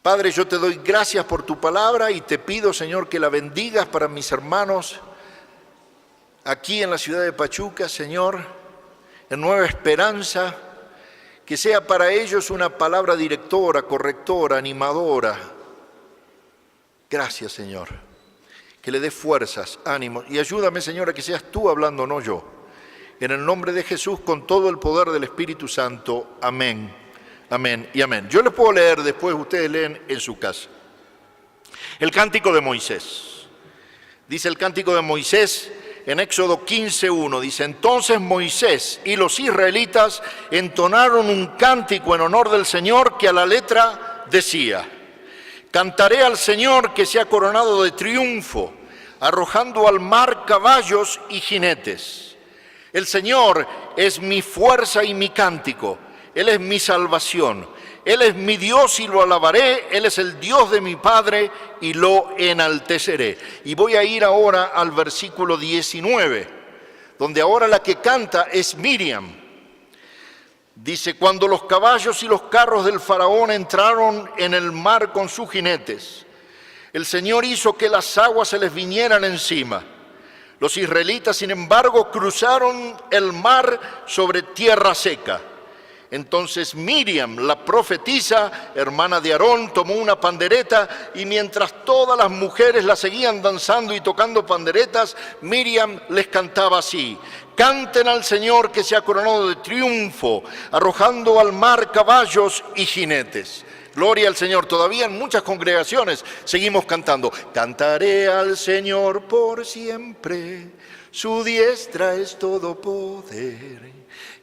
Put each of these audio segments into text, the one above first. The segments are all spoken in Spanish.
Padre, yo te doy gracias por tu palabra y te pido, Señor, que la bendigas para mis hermanos aquí en la ciudad de Pachuca, Señor, en Nueva Esperanza, que sea para ellos una palabra directora, correctora, animadora. Gracias, Señor, que le dé fuerzas, ánimos y ayúdame, Señor, a que seas tú hablando, no yo. En el nombre de Jesús, con todo el poder del Espíritu Santo. Amén, amén y amén. Yo les puedo leer, después ustedes leen en su casa. El Cántico de Moisés. Dice el Cántico de Moisés en Éxodo 15:1. Dice, entonces Moisés y los israelitas entonaron un cántico en honor del Señor que a la letra decía, cantaré al Señor que se ha coronado de triunfo, arrojando al mar caballos y jinetes. El Señor es mi fuerza y mi cántico, Él es mi salvación, Él es mi Dios y lo alabaré, Él es el Dios de mi Padre y lo enalteceré. Y voy a ir ahora al versículo 19, donde ahora la que canta es Miriam. Dice, cuando los caballos y los carros del faraón entraron en el mar con sus jinetes, el Señor hizo que las aguas se les vinieran encima. Los israelitas, sin embargo, cruzaron el mar sobre tierra seca. Entonces Miriam, la profetisa, hermana de Aarón, tomó una pandereta y mientras todas las mujeres la seguían danzando y tocando panderetas, Miriam les cantaba así, canten al Señor que se ha coronado de triunfo, arrojando al mar caballos y jinetes. Gloria al Señor. Todavía en muchas congregaciones seguimos cantando. Cantaré al Señor por siempre, su diestra es todo poder.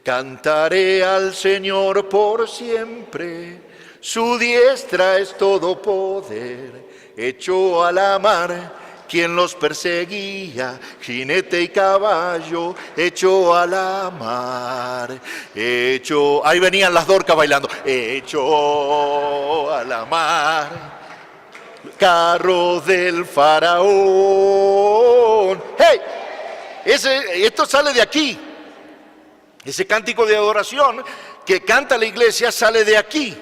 Cantaré al Señor por siempre, su diestra es todo poder. Echó a la mar quien los perseguía, jinete y caballo, echó a la mar, echó, ahí venían las dorcas bailando, echó a la mar, carro del faraón. ¡Hey! Esto sale de aquí, ese cántico de adoración que canta la iglesia sale de aquí.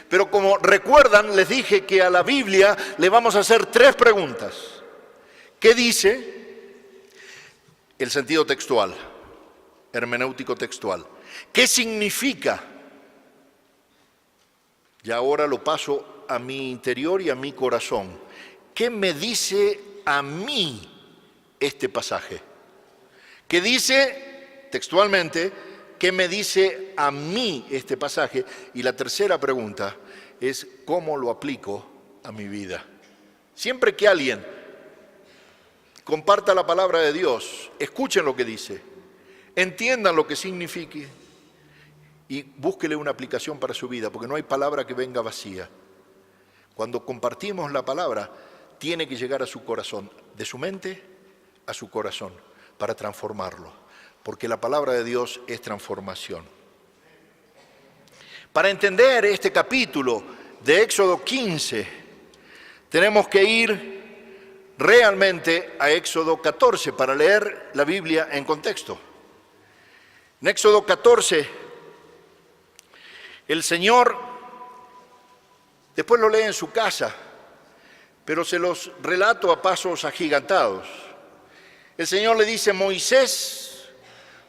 Pero como recuerdan, les dije que a la Biblia le vamos a hacer 3 preguntas. ¿Qué dice? El sentido textual, hermenéutico textual. ¿Qué significa? Y ahora lo paso a mi interior y a mi corazón. ¿Qué me dice a mí este pasaje? ¿Qué dice textualmente? ¿Qué me dice a mí este pasaje? Y la tercera pregunta es ¿cómo lo aplico a mi vida? Siempre que alguien comparta la palabra de Dios, escuchen lo que dice, entiendan lo que signifique y búsquele una aplicación para su vida, porque no hay palabra que venga vacía. Cuando compartimos la palabra, tiene que llegar a su corazón, de su mente a su corazón, para transformarlo, porque la palabra de Dios es transformación. Para entender este capítulo de Éxodo 15, tenemos que ir realmente a Éxodo 14 para leer la Biblia en contexto. En Éxodo 14, el Señor, después lo lee en su casa, pero se los relato a pasos agigantados. El Señor le dice, Moisés,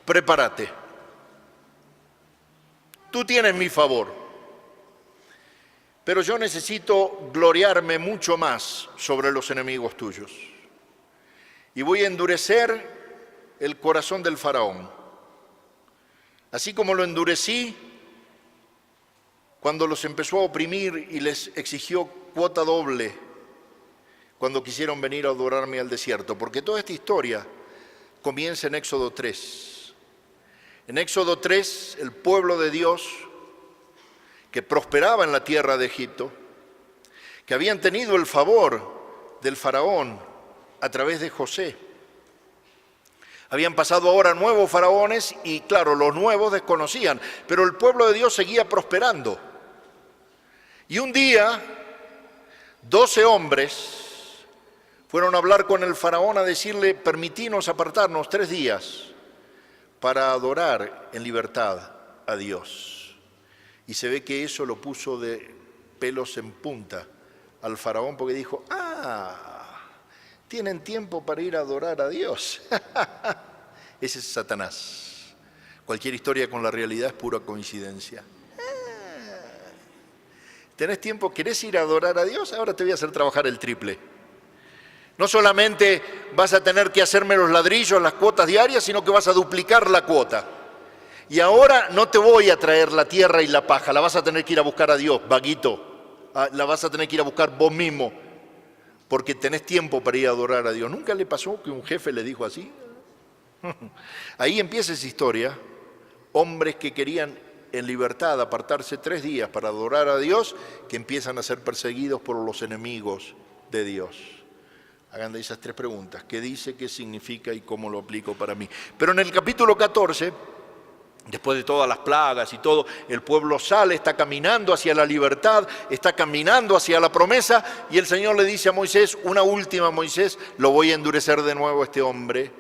prepárate. Tú tienes mi favor, pero yo necesito gloriarme mucho más sobre los enemigos tuyos. Y voy a endurecer el corazón del faraón, así como lo endurecí cuando los empezó a oprimir y les exigió cuota doble cuando quisieron venir a adorarme al desierto, porque toda esta historia comienza en Éxodo 3. En Éxodo 3, el pueblo de Dios, que prosperaba en la tierra de Egipto, que habían tenido el favor del faraón a través de José. Habían pasado ahora nuevos faraones y claro, los nuevos desconocían, pero el pueblo de Dios seguía prosperando. Y un día, 12 hombres fueron a hablar con el faraón a decirle, permitínos apartarnos 3 días para adorar en libertad a Dios. Y se ve que eso lo puso de pelos en punta al faraón porque dijo, tienen tiempo para ir a adorar a Dios. Ese es Satanás. Cualquier historia con la realidad es pura coincidencia. ¿Tenés tiempo? ¿Querés ir a adorar a Dios? Ahora te voy a hacer trabajar el triple. No solamente vas a tener que hacerme los ladrillos, las cuotas diarias, sino que vas a duplicar la cuota. Y ahora no te voy a traer la tierra y la paja, la vas a tener que ir a buscar a Dios, vaguito. La vas a tener que ir a buscar vos mismo, porque tenés tiempo para ir a adorar a Dios. ¿Nunca le pasó que un jefe le dijo así? Ahí empieza esa historia. Hombres que querían en libertad apartarse 3 días para adorar a Dios, que empiezan a ser perseguidos por los enemigos de Dios. Hagan de esas 3 preguntas. ¿Qué dice, qué significa y cómo lo aplico para mí? Pero en el capítulo 14, después de todas las plagas y todo, el pueblo sale, está caminando hacia la libertad, está caminando hacia la promesa, y el Señor le dice a Moisés, una última, Moisés, lo voy a endurecer de nuevo a este hombre,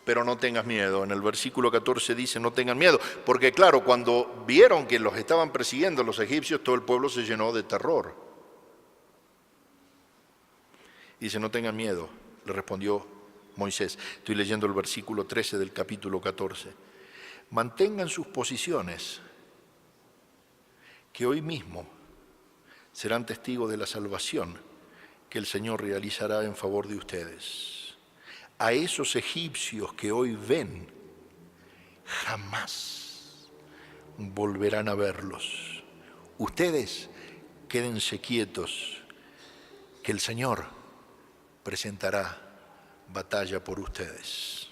pero no tengas miedo. En el versículo 14 dice, no tengan miedo, porque claro, cuando vieron que los estaban persiguiendo los egipcios, todo el pueblo se llenó de terror. Dice, no tengan miedo, le respondió Moisés. Estoy leyendo el versículo 13 del capítulo 14. Mantengan sus posiciones, que hoy mismo serán testigos de la salvación que el Señor realizará en favor de ustedes. A esos egipcios que hoy ven, jamás volverán a verlos. Ustedes quédense quietos, que el Señor presentará batalla por ustedes.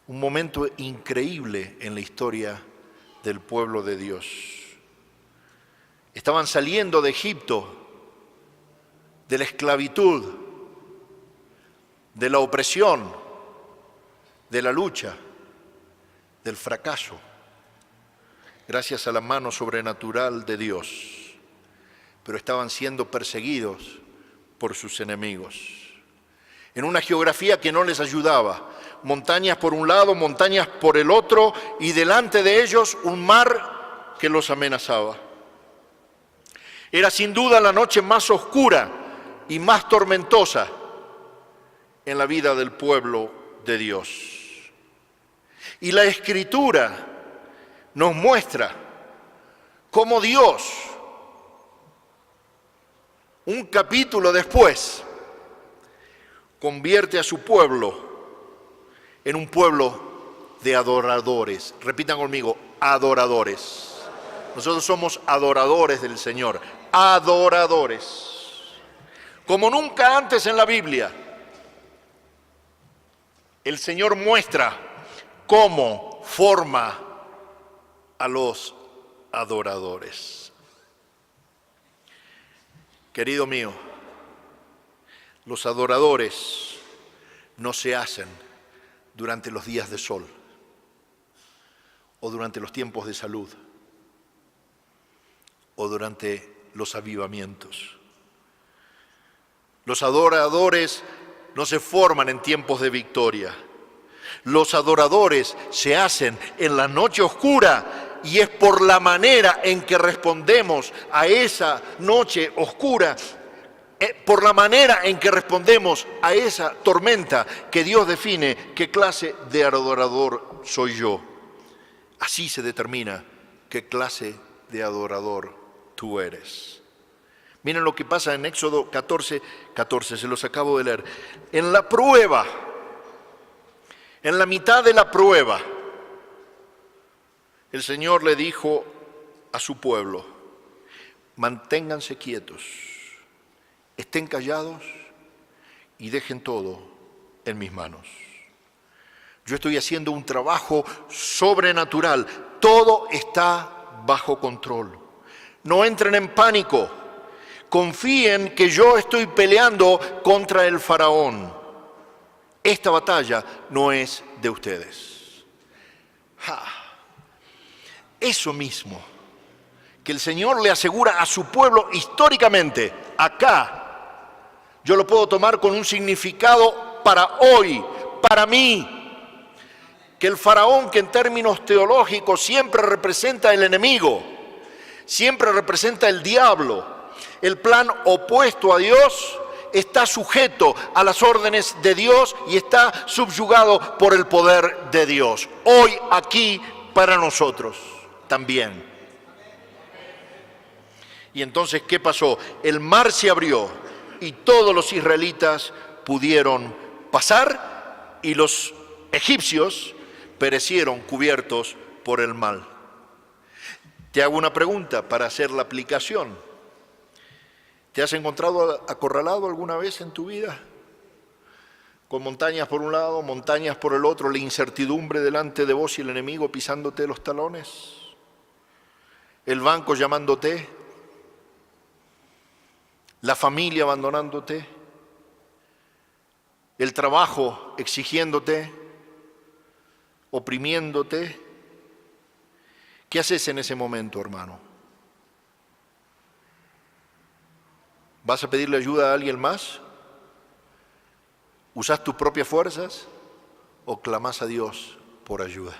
Un momento increíble en la historia del pueblo de Dios. Estaban saliendo de Egipto, de la esclavitud, de la opresión, de la lucha, del fracaso, gracias a la mano sobrenatural de Dios. Pero estaban siendo perseguidos por sus enemigos, en una geografía que no les ayudaba. Montañas por un lado, montañas por el otro, y delante de ellos un mar que los amenazaba. Era sin duda la noche más oscura y más tormentosa en la vida del pueblo de Dios. Y la Escritura nos muestra cómo Dios, un capítulo después, convierte a su pueblo en un pueblo de adoradores. Repitan conmigo, adoradores. Nosotros somos adoradores del Señor, adoradores. Como nunca antes en la Biblia, el Señor muestra cómo forma a los adoradores. Querido mío, los adoradores no se hacen durante los días de sol o durante los tiempos de salud o durante los avivamientos. Los adoradores no se forman en tiempos de victoria. Los adoradores se hacen en la noche oscura, y es por la manera en que respondemos a esa noche oscura, por la manera en que respondemos a esa tormenta, que Dios define qué clase de adorador soy yo. Así se determina qué clase de adorador tú eres. Miren lo que pasa en Éxodo 14, se los acabo de leer. En la prueba, en la mitad de la prueba, el Señor le dijo a su pueblo, manténganse quietos, estén callados y dejen todo en mis manos. Yo estoy haciendo un trabajo sobrenatural, todo está bajo control. No entren en pánico. Confíen que yo estoy peleando contra el faraón. Esta batalla no es de ustedes. Eso mismo que el Señor le asegura a su pueblo históricamente, acá, yo lo puedo tomar con un significado para hoy, para mí. Que el faraón, que en términos teológicos siempre representa el enemigo, siempre representa el diablo. El plan opuesto a Dios está sujeto a las órdenes de Dios y está subyugado por el poder de Dios. Hoy aquí para nosotros también. Y entonces, ¿qué pasó? El mar se abrió y todos los israelitas pudieron pasar y los egipcios perecieron cubiertos por el mal. Te hago una pregunta para hacer la aplicación. ¿Te has encontrado acorralado alguna vez en tu vida? Con montañas por un lado, montañas por el otro, la incertidumbre delante de vos y el enemigo pisándote los talones, el banco llamándote, la familia abandonándote, el trabajo exigiéndote, oprimiéndote. ¿Qué haces en ese momento, hermano? ¿Vas a pedirle ayuda a alguien más? ¿Usas tus propias fuerzas o clamas a Dios por ayuda?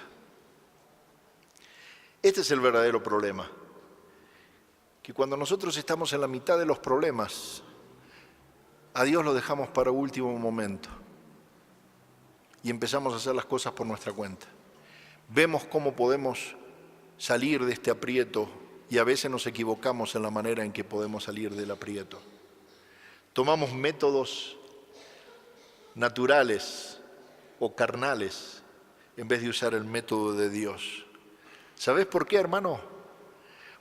Este es el verdadero problema. Que cuando nosotros estamos en la mitad de los problemas, a Dios lo dejamos para último momento y empezamos a hacer las cosas por nuestra cuenta. Vemos cómo podemos salir de este aprieto y a veces nos equivocamos en la manera en que podemos salir del aprieto. Tomamos métodos naturales o carnales en vez de usar el método de Dios. ¿Sabes por qué, hermano?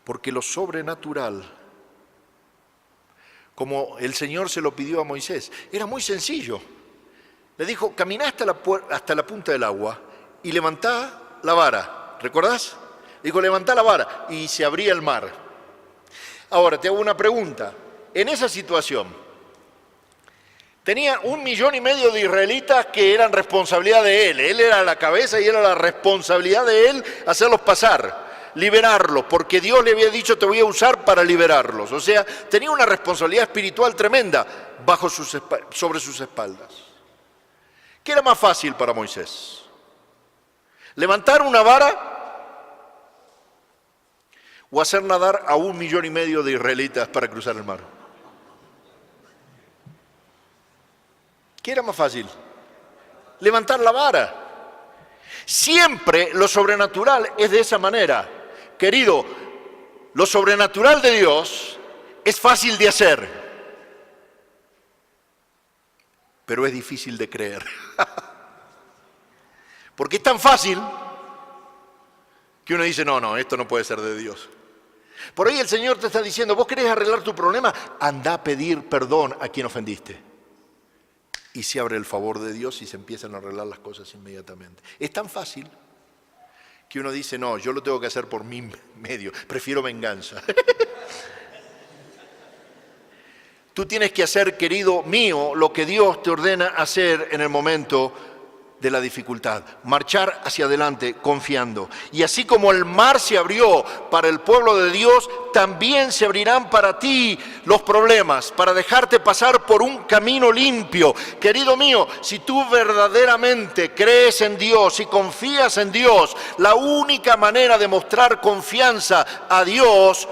Porque lo sobrenatural, como el Señor se lo pidió a Moisés, era muy sencillo. Le dijo, caminá hasta la punta del agua y levantá la vara. ¿Recordás? Dijo, levantá la vara y se abría el mar. Ahora, te hago una pregunta. En esa situación, tenía 1,5 millones de israelitas que eran responsabilidad de él. Él era la cabeza y era la responsabilidad de él hacerlos pasar, liberarlos, porque Dios le había dicho, te voy a usar para liberarlos. O sea, tenía una responsabilidad espiritual tremenda sobre sus espaldas. ¿Qué era más fácil para Moisés? ¿Levantar una vara o hacer nadar a 1,5 millones de israelitas para cruzar el mar? ¿Qué era más fácil? Levantar la vara. Siempre lo sobrenatural es de esa manera. Querido, lo sobrenatural de Dios es fácil de hacer, pero es difícil de creer. Porque es tan fácil que uno dice, no, esto no puede ser de Dios. Por ahí el Señor te está diciendo, vos querés arreglar tu problema, anda a pedir perdón a quien ofendiste. Y se abre el favor de Dios y se empiezan a arreglar las cosas inmediatamente. Es tan fácil que uno dice, no, yo lo tengo que hacer por mi medio, prefiero venganza. Tú tienes que hacer, querido mío, lo que Dios te ordena hacer en el momento de la dificultad, marchar hacia adelante confiando. Y así como el mar se abrió para el pueblo de Dios, también se abrirán para ti los problemas, para dejarte pasar por un camino limpio. Querido mío, si tú verdaderamente crees en Dios y confías en Dios, la única manera de mostrar confianza a Dios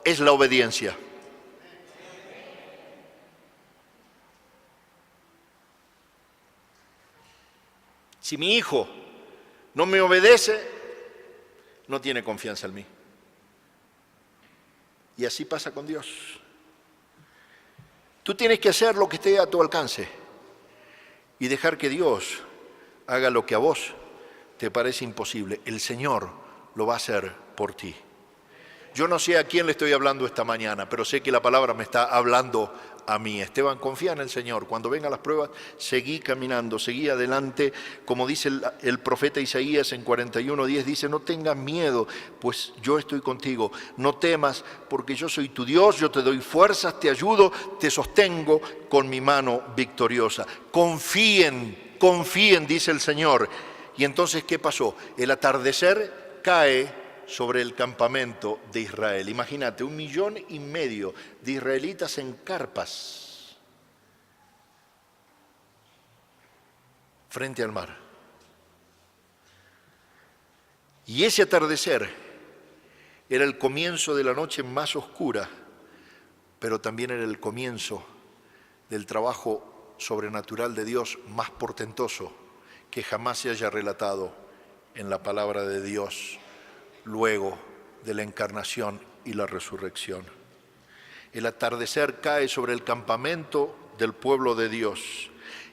es la obediencia. Si mi hijo no me obedece, no tiene confianza en mí. Y así pasa con Dios. Tú tienes que hacer lo que esté a tu alcance y dejar que Dios haga lo que a vos te parece imposible. El Señor lo va a hacer por ti. Yo no sé a quién le estoy hablando esta mañana, pero sé que la palabra me está hablando a mí. Esteban, confía en el Señor. Cuando vengan las pruebas, seguí caminando, seguí adelante. Como dice el profeta Isaías en 41:10, dice, no tengas miedo, pues yo estoy contigo. No temas, porque yo soy tu Dios, yo te doy fuerzas, te ayudo, te sostengo con mi mano victoriosa. Confíen, dice el Señor. Y entonces, ¿qué pasó? El atardecer cae sobre el campamento de Israel. Imagínate, 1,5 millones de israelitas en carpas frente al mar. Y ese atardecer Era el comienzo de la noche más oscura, pero también era el comienzo del trabajo sobrenatural de Dios más portentoso que jamás se haya relatado en la palabra de Dios luego de la encarnación y la resurrección. El atardecer cae sobre el campamento del pueblo de Dios.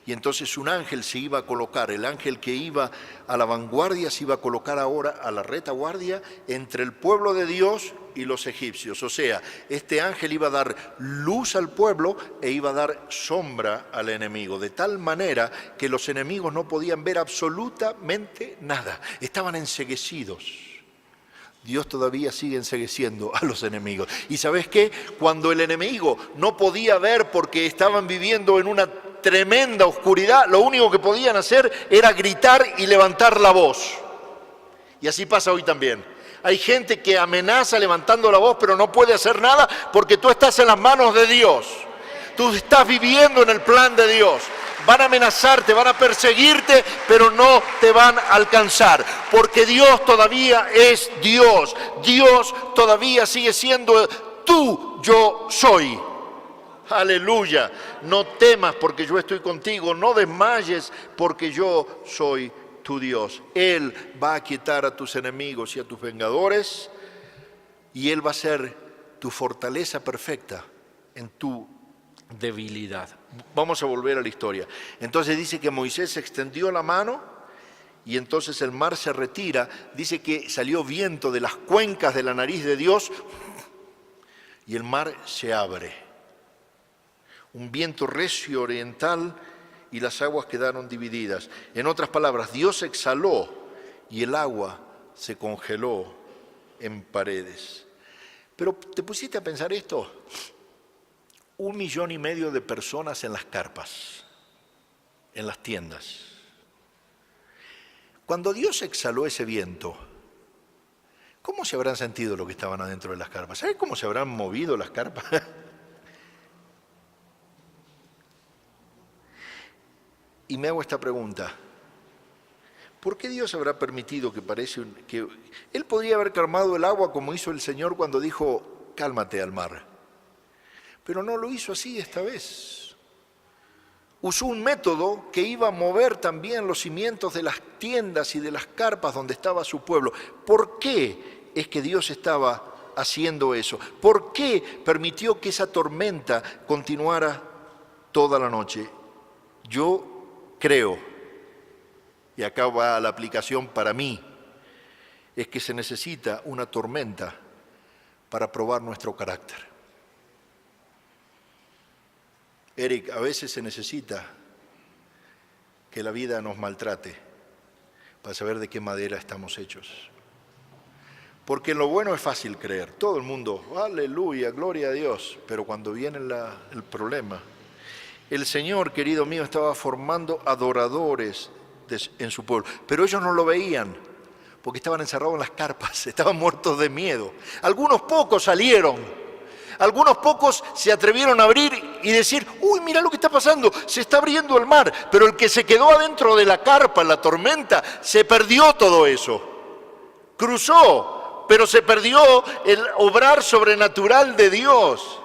Y entonces un ángel se iba a colocar, el ángel que iba a la vanguardia se iba a colocar ahora a la retaguardia entre el pueblo de Dios y los egipcios. O sea, este ángel iba a dar luz al pueblo e iba a dar sombra al enemigo, de tal manera que los enemigos no podían ver absolutamente nada, estaban enceguecidos. Dios todavía sigue encegueciendo a los enemigos. ¿Y sabes qué? Cuando el enemigo no podía ver porque estaban viviendo en una tremenda oscuridad, lo único que podían hacer era gritar y levantar la voz. Y así pasa hoy también. Hay gente que amenaza levantando la voz, pero no puede hacer nada porque tú estás en las manos de Dios. Tú estás viviendo en el plan de Dios. Van a amenazarte, van a perseguirte, pero no te van a alcanzar, porque Dios todavía es Dios. Dios todavía sigue siendo tú, yo soy. Aleluya. No temas porque yo estoy contigo, no desmayes porque yo soy tu Dios. Él va a aquietar a tus enemigos y a tus vengadores, y Él va a ser tu fortaleza perfecta en tu debilidad. Vamos a volver a la historia. Entonces dice que Moisés extendió la mano y entonces el mar se retira. Dice que salió viento de las cuencas de la nariz de Dios y el mar se abre. Un viento recio oriental y las aguas quedaron divididas. En otras palabras, Dios exhaló y el agua se congeló en paredes. Pero ¿te pusiste a pensar esto? 1,5 millones de personas en las carpas, en las tiendas. Cuando Dios exhaló ese viento, ¿cómo se habrán sentido los que estaban adentro de las carpas? ¿Sabes cómo se habrán movido las carpas? Y me hago esta pregunta. ¿Por qué Dios habrá permitido que Él podría haber calmado el agua como hizo el Señor cuando dijo, cálmate al mar? Pero no lo hizo así esta vez. Usó un método que iba a mover también los cimientos de las tiendas y de las carpas donde estaba su pueblo. ¿Por qué es que Dios estaba haciendo eso? ¿Por qué permitió que esa tormenta continuara toda la noche? Yo creo, y acá va la aplicación para mí, es que se necesita una tormenta para probar nuestro carácter. Eric, a veces se necesita que la vida nos maltrate para saber de qué madera estamos hechos. Porque en lo bueno es fácil creer. Todo el mundo, aleluya, gloria a Dios. Pero cuando viene el problema, el Señor, querido mío, estaba formando adoradores en su pueblo. Pero ellos no lo veían porque estaban encerrados en las carpas, estaban muertos de miedo. Algunos pocos salieron. Algunos pocos se atrevieron a abrir y decir, uy, mira lo que está pasando, se está abriendo el mar. Pero el que se quedó adentro de la carpa, en la tormenta, se perdió todo eso. Cruzó, pero se perdió el obrar sobrenatural de Dios.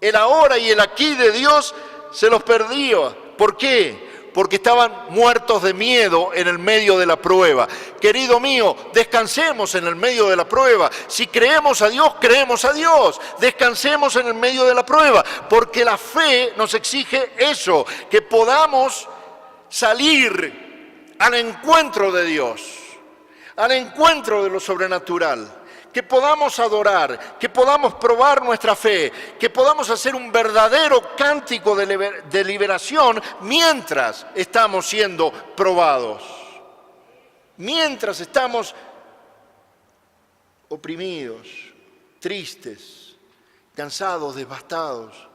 El ahora y el aquí de Dios se los perdió. ¿Por qué? Porque estaban muertos de miedo en el medio de la prueba. Querido mío, descansemos en el medio de la prueba. Si creemos a Dios, creemos a Dios. Descansemos en el medio de la prueba, porque la fe nos exige eso, que podamos salir al encuentro de Dios, al encuentro de lo sobrenatural. Que podamos adorar, que podamos probar nuestra fe, que podamos hacer un verdadero cántico de liberación mientras estamos siendo probados, mientras estamos oprimidos, tristes, cansados, devastados,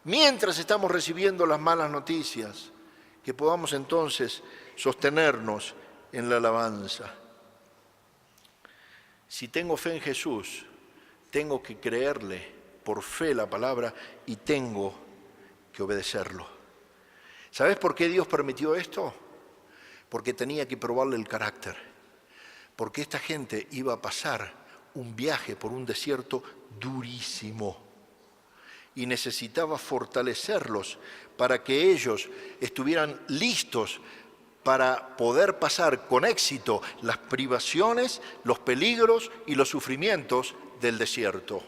mientras estamos recibiendo las malas noticias, que podamos entonces sostenernos en la alabanza. Si tengo fe en Jesús, tengo que creerle por fe la palabra y tengo que obedecerlo. ¿Sabes por qué Dios permitió esto? Porque tenía que probarle el carácter. Porque esta gente iba a pasar un viaje por un desierto durísimo y necesitaba fortalecerlos para que ellos estuvieran listos para poder pasar con éxito las privaciones, los peligros y los sufrimientos del desierto.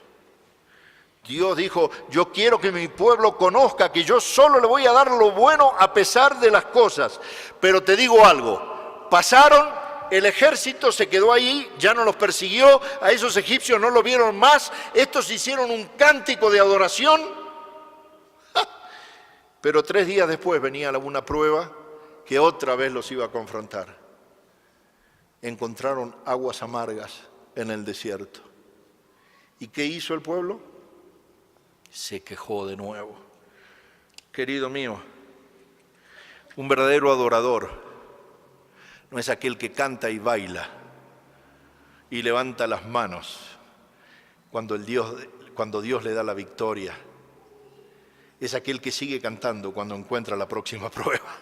Dios dijo, yo quiero que mi pueblo conozca que yo solo le voy a dar lo bueno a pesar de las cosas. Pero te digo algo, pasaron, el ejército se quedó ahí, ya no los persiguió, a esos egipcios no lo vieron más, estos hicieron un cántico de adoración. Pero 3 días después venía una prueba que otra vez los iba a confrontar. Encontraron aguas amargas en el desierto. ¿Y qué hizo el pueblo? Se quejó de nuevo. Querido mío, un verdadero adorador no es aquel que canta y baila y levanta las manos cuando Dios le da la victoria. Es aquel que sigue cantando cuando encuentra la próxima prueba.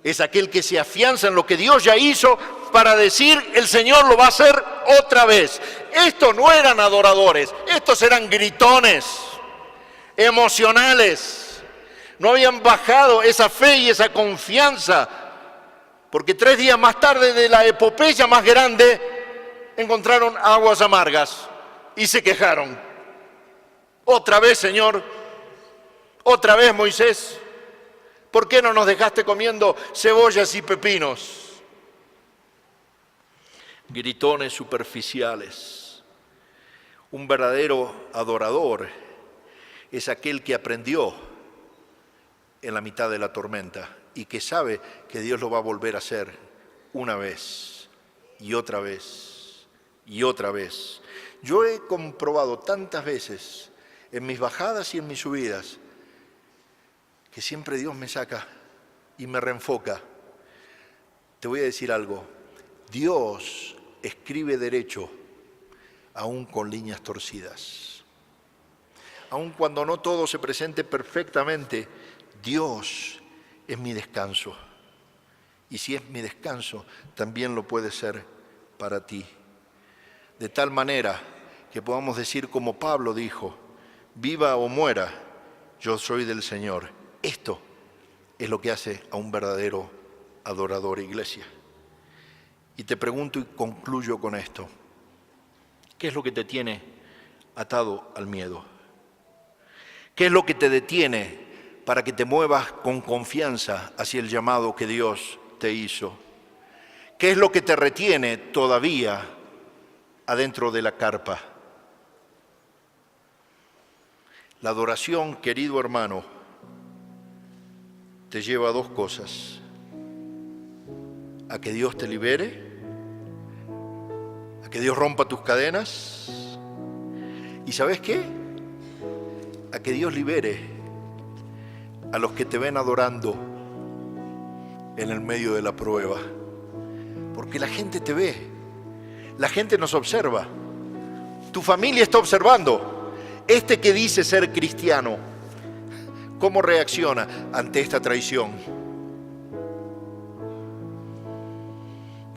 Es aquel que se afianza en lo que Dios ya hizo para decir, el Señor lo va a hacer otra vez. Estos no eran adoradores, estos eran gritones, emocionales. No habían bajado esa fe y esa confianza, porque 3 días más tarde de la epopeya más grande, encontraron aguas amargas y se quejaron. Otra vez, Señor, otra vez, Moisés. ¿Por qué no nos dejaste comiendo cebollas y pepinos? Gritones superficiales. Un verdadero adorador es aquel que aprendió en la mitad de la tormenta y que sabe que Dios lo va a volver a hacer una vez y otra vez y otra vez. Yo he comprobado tantas veces en mis bajadas y en mis subidas que siempre Dios me saca y me reenfoca. Te voy a decir algo, Dios escribe derecho aún con líneas torcidas. Aun cuando no todo se presente perfectamente, Dios es mi descanso. Y si es mi descanso, también lo puede ser para ti. De tal manera que podamos decir como Pablo dijo, viva o muera, yo soy del Señor. Esto es lo que hace a un verdadero adorador, iglesia. Y te pregunto y concluyo con esto. ¿Qué es lo que te tiene atado al miedo? ¿Qué es lo que te detiene para que te muevas con confianza hacia el llamado que Dios te hizo? ¿Qué es lo que te retiene todavía adentro de la carpa? La adoración, querido hermano, te lleva a 2 cosas: a que Dios te libere, a que Dios rompa tus cadenas, y ¿sabes qué? A que Dios libere a los que te ven adorando en el medio de la prueba, porque la gente te ve, la gente nos observa, tu familia está observando, este que dice ser cristiano, ¿cómo reacciona ante esta traición?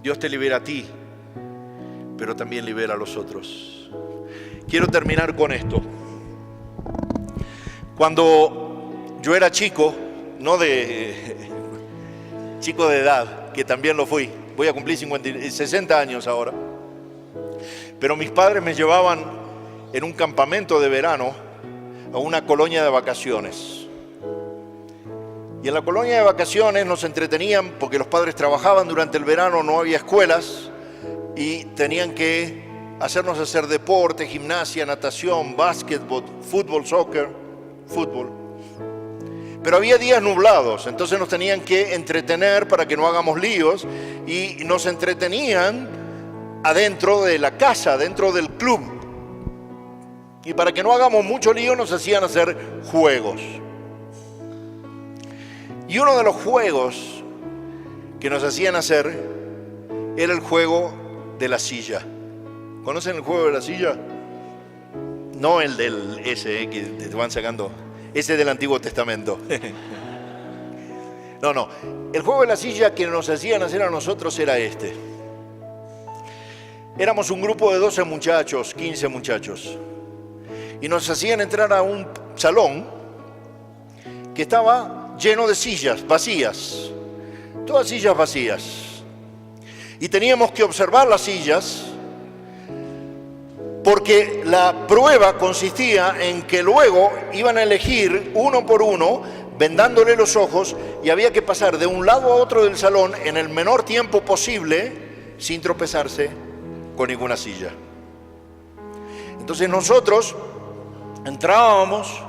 Dios te libera a ti, pero también libera a los otros. Quiero terminar con esto. Cuando yo era chico, chico de edad, que también lo fui, voy a cumplir 60 años ahora, pero mis padres me llevaban en un campamento de verano a una colonia de vacaciones. Y en la colonia de vacaciones nos entretenían porque los padres trabajaban durante el verano, no había escuelas y tenían que hacernos hacer deporte, gimnasia, natación, básquetbol, fútbol, soccer, fútbol. Pero había días nublados, entonces nos tenían que entretener para que no hagamos líos y nos entretenían adentro de la casa, dentro del club. Y para que no hagamos mucho lío nos hacían hacer juegos. Y uno de los juegos que nos hacían hacer era el juego de la silla. ¿Conocen el juego de la silla? No el del ese que te van sacando, ese del Antiguo Testamento. No. El juego de la silla que nos hacían hacer a nosotros era este. Éramos un grupo de 12 muchachos, 15 muchachos. Y nos hacían entrar a un salón que estaba lleno de sillas vacías. Todas sillas vacías. Y teníamos que observar las sillas porque la prueba consistía en que luego iban a elegir uno por uno, vendándole los ojos, y había que pasar de un lado a otro del salón en el menor tiempo posible sin tropezarse con ninguna silla. Entonces nosotros entrábamos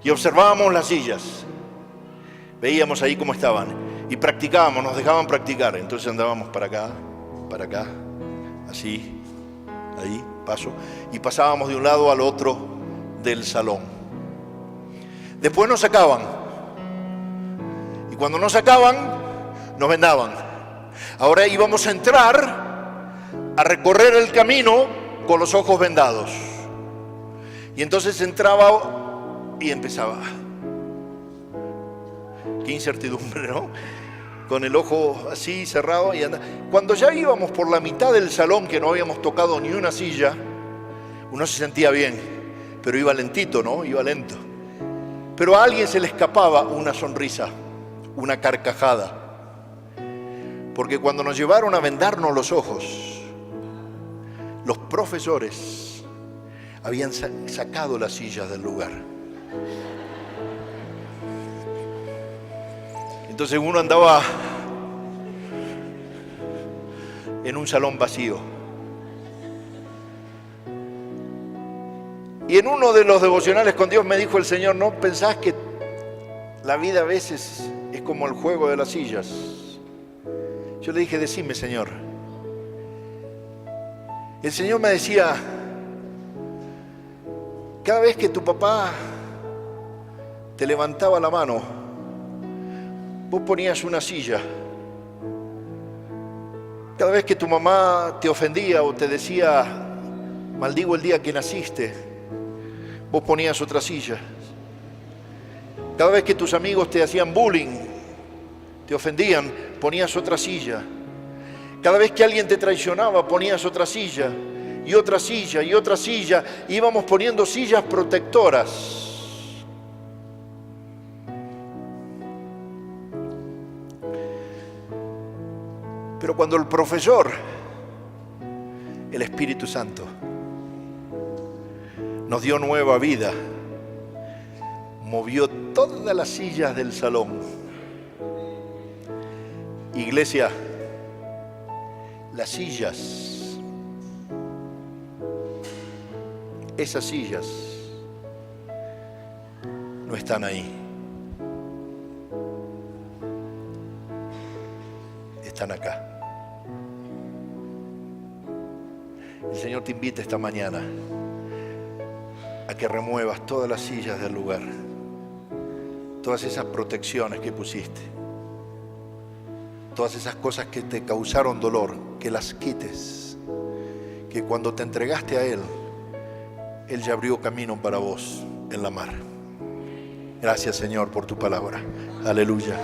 y observábamos las sillas, veíamos ahí cómo estaban y practicábamos, nos dejaban practicar. Entonces andábamos para acá, así, ahí, paso, y pasábamos de un lado al otro del salón. Después nos sacaban, y cuando nos sacaban, nos vendaban. Ahora íbamos a entrar a recorrer el camino con los ojos vendados. Y entonces entraba y empezaba. Qué incertidumbre, ¿no? Con el ojo así cerrado y anda. Cuando ya íbamos por la mitad del salón, que no habíamos tocado ni una silla, uno se sentía bien, pero iba lentito, ¿no? Iba lento. Pero a alguien se le escapaba una sonrisa, una carcajada. Porque cuando nos llevaron a vendarnos los ojos, los profesores habían sacado las sillas del lugar. Entonces uno andaba en un salón vacío. Y en uno de los devocionales con Dios me dijo el Señor: ¿no pensás que la vida a veces es como el juego de las sillas? Yo le dije: decime, Señor. El Señor me decía: cada vez que tu papá te levantaba la mano, vos ponías una silla. Cada vez que tu mamá te ofendía o te decía: maldigo el día que naciste, vos ponías otra silla. Cada vez que tus amigos te hacían bullying, te ofendían, ponías otra silla. Cada vez que alguien te traicionaba, ponías otra silla, y otra silla, y otra silla. Íbamos poniendo sillas protectoras. Pero cuando el profesor, el Espíritu Santo, nos dio nueva vida, movió todas las sillas del salón. Iglesia, las sillas, esas sillas no están ahí. Están acá. El Señor te invita esta mañana a que remuevas todas las sillas del lugar, todas esas protecciones que pusiste, todas esas cosas que te causaron dolor, que las quites, que cuando te entregaste a Él, Él ya abrió camino para vos en la mar. Gracias, Señor, por tu palabra. Aleluya.